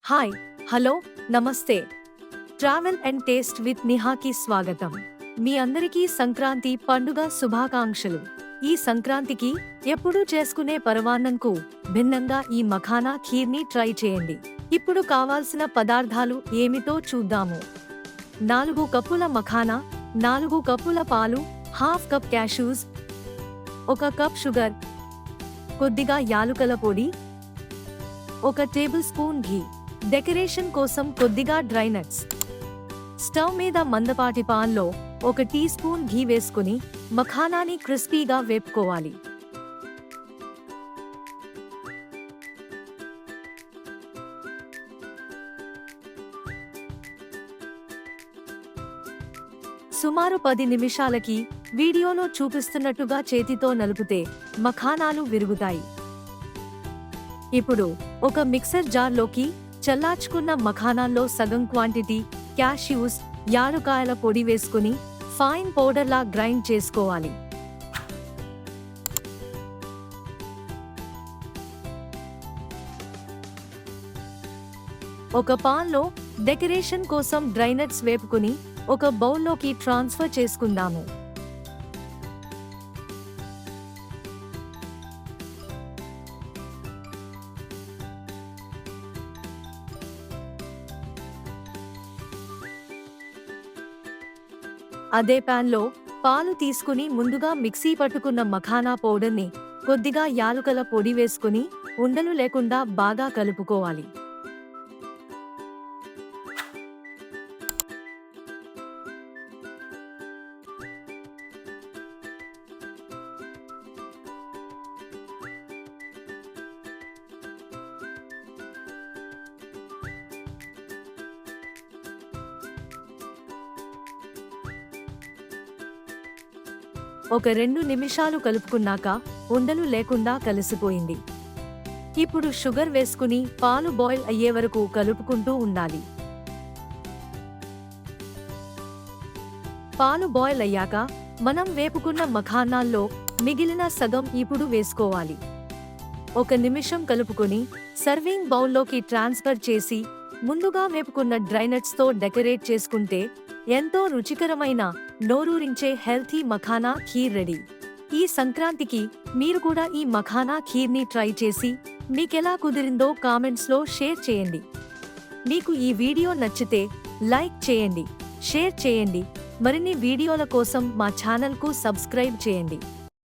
Hi hello నమస్తే. Travel and taste with నిహాకి స్వాగతం. మీ అందరికీ సంక్రాంతి పండుగ శుభాకాంక్షలు. ఈ సంక్రాంతికి ఎప్పుడూ చేసుకునే పరమాన్నంకు భిన్నంగా ఈ మఖానా ఖీర్ని ట్రై చేయండి. ఇప్పుడు కావాల్సిన పదార్థాలు ఏమిటో చూద్దాము. 4 కప్పుల మఖానా, 4 కప్పుల పాలు, half cup cashews, 1 cup sugar, కొద్దిగా యాలుకల పొడి, 1 టేబుల్ స్పూన్ ఘీ. డెకరేషన్ కోసం కొద్దిగా డ్రై నట్స్. స్టవ్ మీద మందపాటి పాన్లో 1 టీ స్పూన్ ఘీ వేసుకుని మఖానాని క్రిస్పీగా వేపుకోవాలి. సుమారు 10 నిమిషాలకి వీడియోలో చూపిస్తున్నట్టుగా చేతితో నలుపుతే మఖానాలు విరుగుతాయి. ఇప్పుడు ఒక మిక్సర్ జార్లోకి చల్లార్చుకున్న మఖానాల్లో సగం క్వాంటిటీ క్యాష్యూస్, యాలుకాయల పొడి వేసుకుని ఫైన్ పౌడర్లా గ్రైండ్ చేసుకోవాలి. ఒక పాన్లో డెకరేషన్ కోసం డ్రై నట్స్ వేపుకుని ఒక బౌల్లోకి ట్రాన్స్ఫర్ చేసుకుందాము. అదే ప్యాన్లో పాలు తీసుకుని ముందుగా మిక్సీ పట్టుకున్న మఖానా పౌడర్ని కొద్దిగా యాలుకల పొడి వేసుకుని ఉండలు లేకుండా బాగా కలుపుకోవాలి. ఒక 2 నిమిషాలు కలుపుకున్నాక ఉండలు లేకుండా కలిసిపోయింది. ఇప్పుడు షుగర్ వేసుకుని పాలు బాయిల్ అయ్యే వరకు కలుపుకుంటూ ఉండాలి. పాలు బాయిల్ అయ్యాక మనం వేపుకున్న మఖానాల్లో మిగిలిన సగం ఇప్పుడు వేసుకోవాలి. 1 నిమిషం కలుపుకొని సర్వింగ్ బౌల్లోకి ట్రాన్స్ఫర్ చేసి ముందుగా వేపుకున్న డ్రై నట్స్తో డెకరేట్ చేసుకుంటే ఎంతో రుచికరమైన నోరూరించే హెల్తీ మఖానా ఖీర్ రెడీ. ఈ సంక్రాంతికి మీరు కూడా ఈ మఖానా ఖీర్ని ట్రై చేసి మీకెలా కుదిరిందో కామెంట్స్లో షేర్ చేయండి. మీకు ఈ వీడియో నచ్చితే లైక్ చేయండి, షేర్ చేయండి. మరిన్ని వీడియోల కోసం మా ఛానల్కు సబ్స్క్రైబ్ చేయండి.